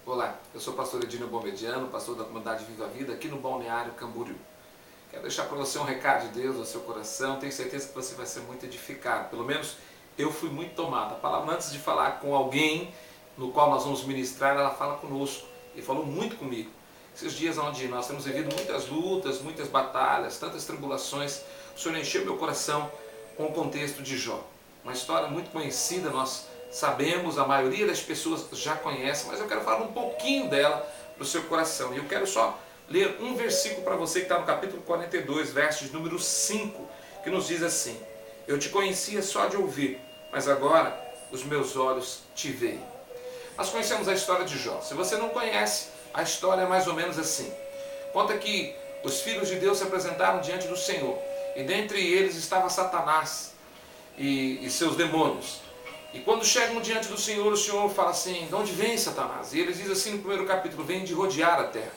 Olá, eu sou o pastor Edinho Bomediano, pastor da comunidade Viva a Vida, aqui no Balneário Camboriú. Quero deixar para você um recado de Deus no seu coração, tenho certeza que você vai ser muito edificado. Pelo menos eu fui muito tomado. A palavra, antes de falar com alguém no qual nós vamos ministrar, ela fala conosco e falou muito comigo. Esses dias onde nós temos vivido muitas lutas, muitas batalhas, tantas tribulações, o Senhor encheu meu coração com o contexto de Jó. Uma história muito conhecida, nós sabemos, a maioria das pessoas já conhece, mas eu quero falar um pouquinho dela para o seu coração. E eu quero só ler um versículo para você que está no capítulo 42, versos número 5, que nos diz assim: eu te conhecia só de ouvir, mas agora os meus olhos te veem. Nós conhecemos a história de Jó. Se você não conhece, a história é mais ou menos assim. Conta que os filhos de Deus se apresentaram diante do Senhor, e dentre eles estava Satanás e seus demônios. E quando chegam diante do Senhor, o Senhor fala assim: de onde vem Satanás? E eles dizem assim no primeiro capítulo: vem de rodear a terra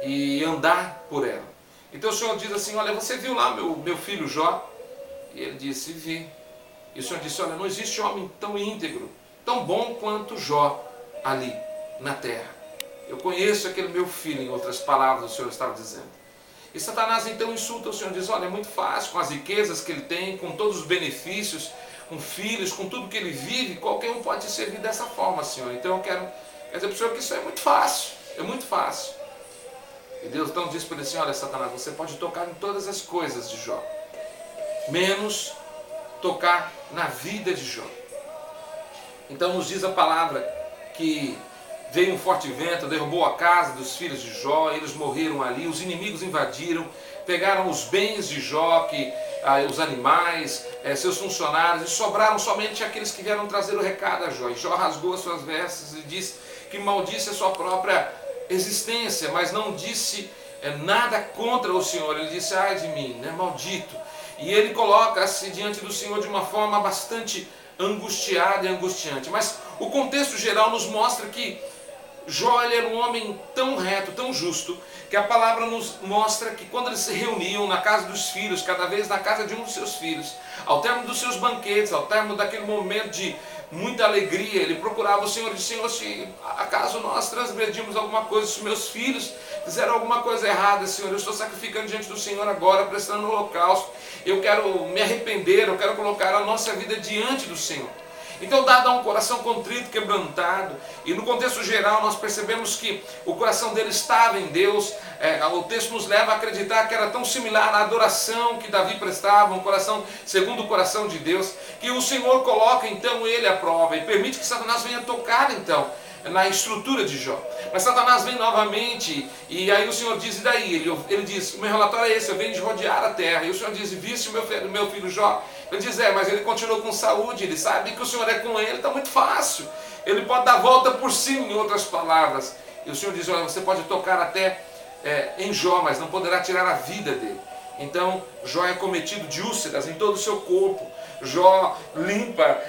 e andar por ela. Então o Senhor diz assim: olha, você viu lá meu filho Jó? E ele disse: vi. E o Senhor disse: olha, não existe homem tão íntegro, tão bom quanto Jó ali na terra. Eu conheço aquele meu filho, em outras palavras o Senhor estava dizendo. E Satanás então insulta o Senhor, diz: olha, é muito fácil, com as riquezas que ele tem, com todos os benefícios, com filhos, com tudo que ele vive, qualquer um pode te servir dessa forma, Senhor. Então eu quero dizer para o Senhor que isso é muito fácil, é muito fácil. E Deus então diz para ele assim: olha, Satanás, você pode tocar em todas as coisas de Jó, menos tocar na vida de Jó. Então nos diz a palavra que veio um forte vento, derrubou a casa dos filhos de Jó, eles morreram ali, os inimigos invadiram, pegaram os bens de Jó, os animais, seus funcionários, e sobraram somente aqueles que vieram trazer o recado a Jó. E Jó rasgou as suas vestes e disse que maldisse a sua própria existência, mas não disse nada contra o Senhor. Ele disse: ai de mim, né, maldito. E ele coloca-se diante do Senhor de uma forma bastante angustiada e angustiante. Mas o contexto geral nos mostra que Jó, ele era um homem tão reto, tão justo, que a palavra nos mostra que quando eles se reuniam na casa dos filhos, cada vez na casa de um dos seus filhos, ao término dos seus banquetes, ao término daquele momento de muita alegria, ele procurava o Senhor e disse: Senhor, se acaso nós transgredimos alguma coisa, se meus filhos fizeram alguma coisa errada, Senhor, eu estou sacrificando diante do Senhor agora, prestando o holocausto, eu quero me arrepender, eu quero colocar a nossa vida diante do Senhor. Então, dado a um coração contrito, quebrantado, e no contexto geral nós percebemos que o coração dele estava em Deus, o texto nos leva a acreditar que era tão similar à adoração que Davi prestava, um coração segundo o coração de Deus, que o Senhor coloca então ele à prova e permite que Satanás venha tocar então na estrutura de Jó. Mas Satanás vem novamente, e aí o Senhor diz: e daí? Ele diz: o meu relatório é esse, eu venho de rodear a terra. E o Senhor diz: viste o meu filho Jó? Ele diz: mas ele continuou com saúde, ele sabe que o Senhor é com ele, está muito fácil, ele pode dar a volta por cima, em outras palavras. E o Senhor diz: olha, você pode tocar até em Jó, mas não poderá tirar a vida dele. Então Jó é cometido de úlceras em todo o seu corpo. Jó limpa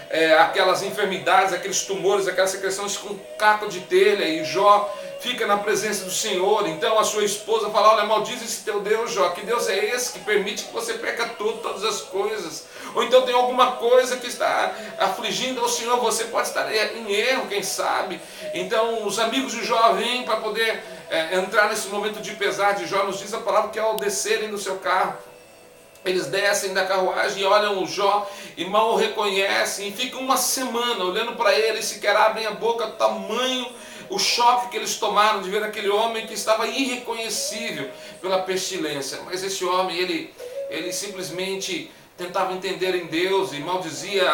aquelas enfermidades, aqueles tumores, aquelas secreções com caco de telha, e Jó fica na presença do Senhor. Então a sua esposa fala: olha, maldiz esse teu Deus, Jó, que Deus é esse que permite que você perca tudo, todas as coisas? Ou então tem alguma coisa que está afligindo ao Senhor, você pode estar em erro, quem sabe? Então os amigos de Jó vêm para poder entrar nesse momento de pesar de Jó. Nos diz a palavra que ao descerem do seu carro, eles descem da carruagem e olham o Jó e mal o reconhecem, e ficam uma semana olhando para ele, e sequer abrem a boca, tamanho o choque que eles tomaram de ver aquele homem que estava irreconhecível pela pestilência. Mas esse homem, ele simplesmente tentava entender em Deus e maldizia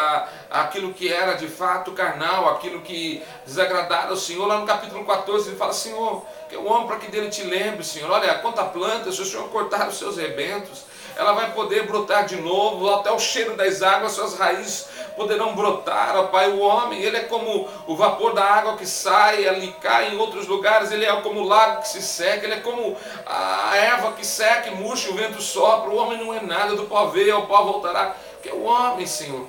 aquilo que era de fato carnal, aquilo que desagradara ao Senhor. Lá no capítulo 14 ele fala: Senhor, que eu amo para que dele te lembre, Senhor. Olha, quanta planta, se o Senhor cortar os seus rebentos, ela vai poder brotar de novo, até o cheiro das águas, suas raízes poderão brotar, ó Pai. O homem, ele é como o vapor da água que sai, ali cai em outros lugares, ele é como o lago que se seca, ele é como a erva que seca e murcha, o vento sopra. O homem não é nada, do pó veio, ao pó voltará, porque é o homem, Senhor.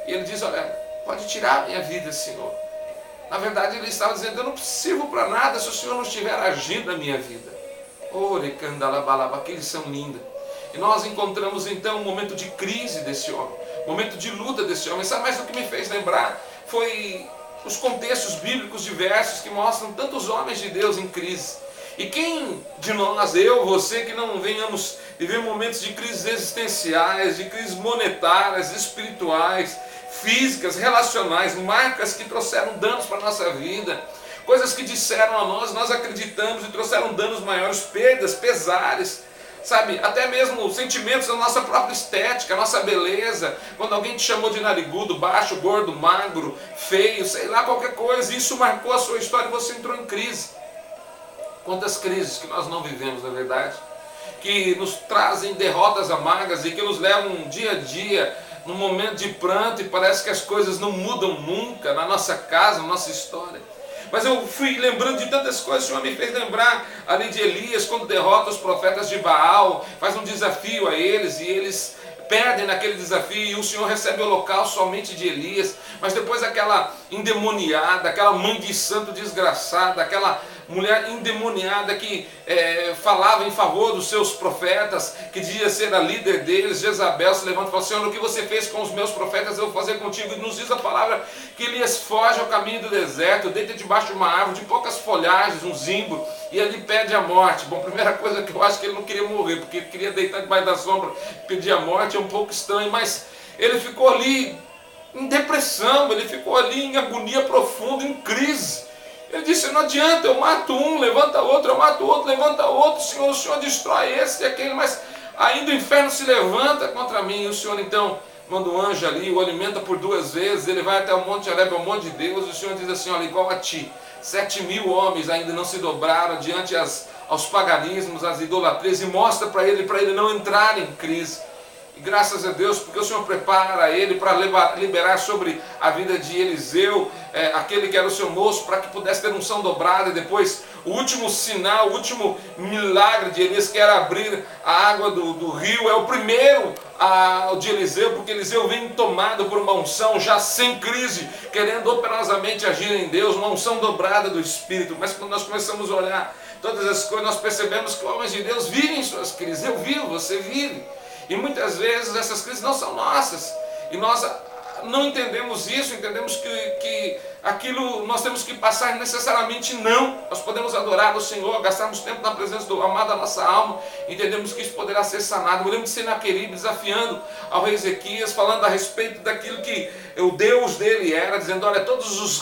E ele diz: olha, pode tirar a minha vida, Senhor. Na verdade ele estava dizendo: eu não sirvo para nada se o Senhor não estiver agindo na minha vida. Orecandalabalaba, que lição linda. E nós encontramos então um momento de crise desse homem, momento de luta desse homem. Sabe mais o que me fez lembrar? Foi os contextos bíblicos diversos que mostram tantos homens de Deus em crise. E quem de nós, eu, você, que não venhamos viver momentos de crises existenciais, de crises monetárias, espirituais, físicas, relacionais, marcas que trouxeram danos para a nossa vida, coisas que disseram a nós acreditamos e trouxeram danos maiores, perdas, pesares, sabe, até mesmo sentimentos da nossa própria estética, a nossa beleza, quando alguém te chamou de narigudo, baixo, gordo, magro, feio, sei lá, qualquer coisa, isso marcou a sua história e você entrou em crise. Quantas crises que nós não vivemos, na verdade, que nos trazem derrotas amargas e que nos levam dia a dia num momento de pranto e parece que as coisas não mudam nunca na nossa casa, na nossa história. Mas eu fui lembrando de tantas coisas, o Senhor me fez lembrar ali de Elias, quando derrota os profetas de Baal, faz um desafio a eles e eles perdem naquele desafio e o Senhor recebe o holocausto somente de Elias, mas depois aquela endemoniada, aquela mãe de santo desgraçada, aquela mulher endemoniada que falava em favor dos seus profetas, que dizia ser a líder deles, Jezabel, se levanta e fala: Senhor, o que você fez com os meus profetas eu vou fazer contigo. E nos diz a palavra que Elias foge ao caminho do deserto, deita debaixo de uma árvore de poucas folhagens, um zimbro, e ali pede a morte. Bom, primeira coisa que eu acho que ele não queria morrer, porque ele queria deitar debaixo da sombra, pedir a morte, é um pouco estranho, mas ele ficou ali em depressão, ele ficou ali em agonia profunda, em crise. Ele disse: não adianta, eu mato um, levanta outro, eu mato outro, levanta outro, Senhor, o Senhor destrói esse e aquele, mas ainda o inferno se levanta contra mim. E o Senhor então manda um anjo ali, o alimenta por 2 vezes, ele vai até o monte Horebe, ao monte de Deus, e o Senhor diz assim: olha, igual a ti, 7.000 homens ainda não se dobraram diante aos paganismos, às idolatrias, e mostra para ele não entrar em crise. E graças a Deus, porque o Senhor prepara ele para liberar sobre a vida de Eliseu, aquele que era o seu moço, para que pudesse ter unção dobrada. E depois o último sinal, o último milagre de Elias, que era abrir a água do rio, é o primeiro de Eliseu, porque Eliseu vem tomado por uma unção já sem crise, querendo operosamente agir em Deus, uma unção dobrada do Espírito. Mas quando nós começamos a olhar todas as coisas, nós percebemos que homens de Deus vivem suas crises. Eu vivo, você vive. E muitas vezes essas crises não são nossas. E nós não entendemos isso, entendemos que aquilo nós temos que passar necessariamente não. Nós podemos adorar o Senhor, gastarmos tempo na presença do amado da nossa alma, entendemos que isso poderá ser sanado. Eu lembro de Senaqueribe desafiando ao rei Ezequias, falando a respeito daquilo que o Deus dele era, dizendo: olha, todos os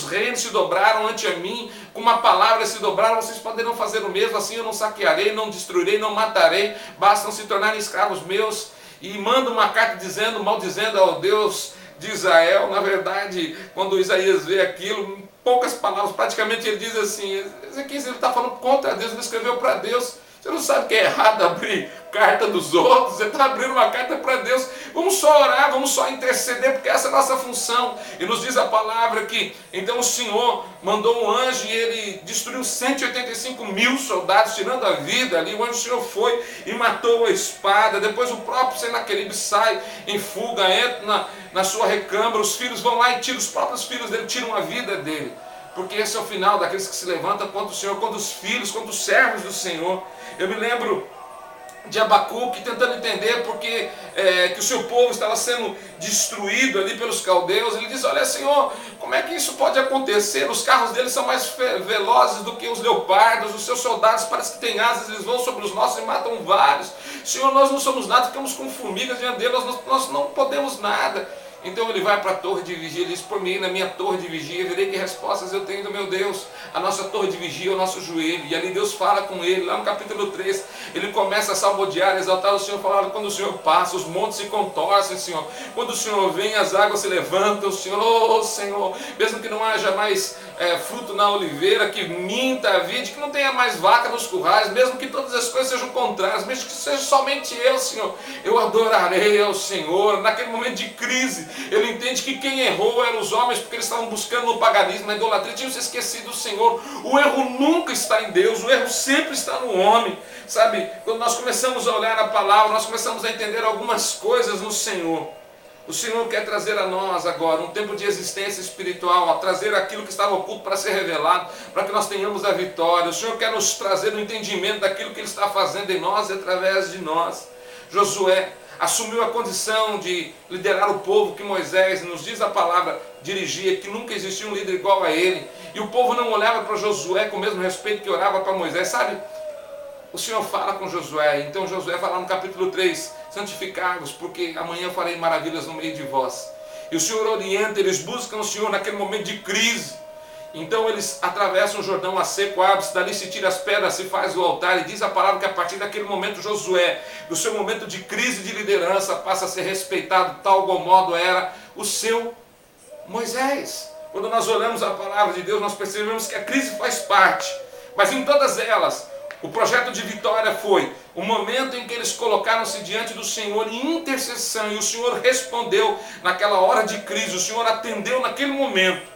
reinos se dobraram ante a mim, com uma palavra se dobraram, vocês poderão fazer o mesmo, assim eu não saquearei, não destruirei, não matarei, bastam se tornarem escravos meus. E manda uma carta dizendo, maldizendo ao Deus de Israel. Na verdade, quando Isaías vê aquilo, em poucas palavras, praticamente ele diz assim: Ezequias, ele está falando contra Deus, ele escreveu para Deus. Você não sabe que é errado abrir carta dos outros, você está abrindo uma carta para Deus. Vamos só orar, vamos só interceder, porque essa é a nossa função. E nos diz a palavra que então o Senhor mandou um anjo e ele destruiu 185.000 soldados, tirando a vida ali. O anjo do Senhor foi e matou a espada. Depois o próprio Senaqueribe sai em fuga, entra na sua recâmara, os filhos vão lá e tiram, os próprios filhos dele tiram a vida dele. Porque esse é o final daqueles que se levantam contra o Senhor, contra os filhos, contra os servos do Senhor. Eu me lembro de Abacuque tentando entender porque que o seu povo estava sendo destruído ali pelos caldeus. Ele diz: olha, Senhor, como é que isso pode acontecer? Os carros deles são mais velozes do que os leopardos, os seus soldados parece que têm asas, eles vão sobre os nossos e matam vários. Senhor, nós não somos nada, ficamos com formigas diante dele, nós não podemos nada. Então ele vai para a torre de vigia, ele diz: por mim, na minha torre de vigia, verei que respostas eu tenho do meu Deus. A nossa torre de vigia é o nosso joelho. E ali Deus fala com ele, lá no capítulo 3, ele começa a salmodiar, exaltar o Senhor, falar: quando o Senhor passa, os montes se contorcem, Senhor. Quando o Senhor vem, as águas se levantam, Senhor. Oh, Senhor, mesmo que não haja mais fruto na oliveira, que minta a vide, que não tenha mais vaca nos currais, mesmo que todas as coisas sejam contrárias, mesmo que seja somente eu, Senhor, eu adorarei ao Senhor. Naquele momento de crise, ele entende que quem errou eram os homens, porque eles estavam buscando no paganismo, na idolatria, tinham se esquecido do Senhor. O erro nunca está em Deus, o erro sempre está no homem. Sabe, quando nós começamos a olhar a palavra, nós começamos a entender algumas coisas no Senhor. O Senhor quer trazer a nós agora um tempo de existência espiritual, trazer aquilo que estava oculto para ser revelado, para que nós tenhamos a vitória. O Senhor quer nos trazer o entendimento daquilo que Ele está fazendo em nós e através de nós. Josué assumiu a condição de liderar o povo que Moisés, nos diz a palavra, dirigia, que nunca existia um líder igual a ele. E o povo não olhava para Josué com o mesmo respeito que orava para Moisés. Sabe, o Senhor fala com Josué, então Josué vai lá no capítulo 3, santificai-vos, porque amanhã farei maravilhas no meio de vós. E o Senhor orienta, eles buscam o Senhor naquele momento de crise. Então eles atravessam o Jordão a seco, abre-se, dali se tira as pedras, se faz o altar, e diz a palavra que a partir daquele momento Josué, do seu momento de crise de liderança, passa a ser respeitado, tal qual modo era o seu Moisés. Quando nós olhamos a palavra de Deus, nós percebemos que a crise faz parte, mas em todas elas, o projeto de vitória foi o momento em que eles colocaram-se diante do Senhor em intercessão, e o Senhor respondeu naquela hora de crise, o Senhor atendeu naquele momento.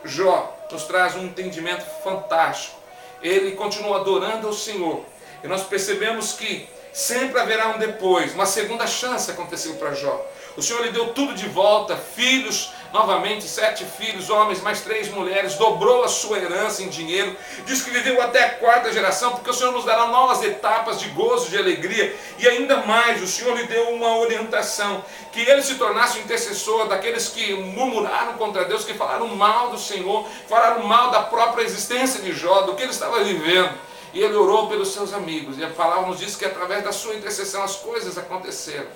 Jó nos traz um entendimento fantástico. Ele continua adorando ao Senhor, e nós percebemos que sempre haverá um depois. Uma segunda chance aconteceu para Jó. O Senhor lhe deu tudo de volta, filhos, novamente 7 filhos, homens, mais 3 mulheres, dobrou a sua herança em dinheiro, diz que viveu até a 4ª geração, porque o Senhor nos dará novas etapas de gozo, de alegria, e ainda mais, o Senhor lhe deu uma orientação, que ele se tornasse o intercessor daqueles que murmuraram contra Deus, que falaram mal do Senhor, falaram mal da própria existência de Jó, do que ele estava vivendo. E ele orou pelos seus amigos, e a palavra nos diz que através da sua intercessão as coisas aconteceram.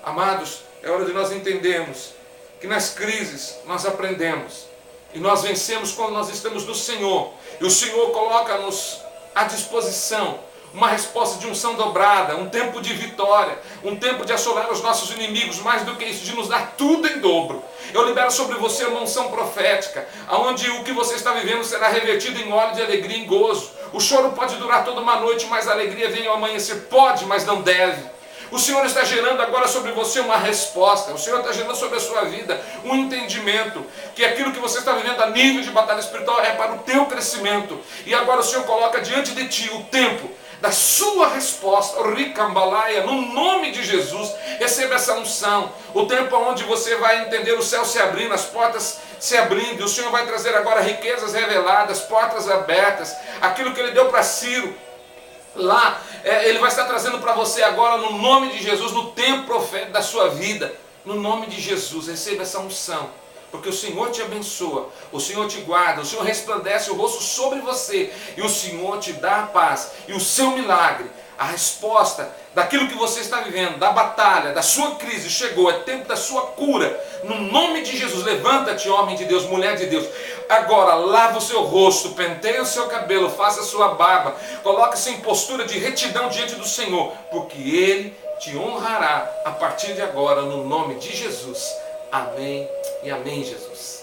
Amados, é hora de nós entendermos que nas crises nós aprendemos, e nós vencemos quando nós estamos no Senhor, e o Senhor coloca-nos à disposição uma resposta de unção dobrada, um tempo de vitória, um tempo de assolar os nossos inimigos, mais do que isso, de nos dar tudo em dobro. Eu libero sobre você uma unção profética, onde o que você está vivendo será revertido em óleo de alegria e gozo. O choro pode durar toda uma noite, mas a alegria vem ao amanhecer. Pode, mas não deve. O Senhor está gerando agora sobre você uma resposta. O Senhor está gerando sobre a sua vida um entendimento que aquilo que você está vivendo a nível de batalha espiritual é para o teu crescimento. E agora o Senhor coloca diante de ti o tempo da sua resposta, o Ricambalaia, no nome de Jesus. Receba essa unção, o tempo onde você vai entender o céu se abrindo, as portas se abrindo, e o Senhor vai trazer agora riquezas reveladas, portas abertas, aquilo que Ele deu para Ciro lá, Ele vai estar trazendo para você agora, no nome de Jesus, no tempo profético da sua vida, no nome de Jesus. Receba essa unção, porque o Senhor te abençoa, o Senhor te guarda, o Senhor resplandece o rosto sobre você, e o Senhor te dá a paz, e o seu milagre, a resposta daquilo que você está vivendo, da batalha, da sua crise, chegou, é tempo da sua cura, no nome de Jesus. Levanta-te, homem de Deus, mulher de Deus, agora lava o seu rosto, penteia o seu cabelo, faça a sua barba, coloque-se em postura de retidão diante do Senhor, porque Ele te honrará a partir de agora, no nome de Jesus. Amém e amém, Jesus.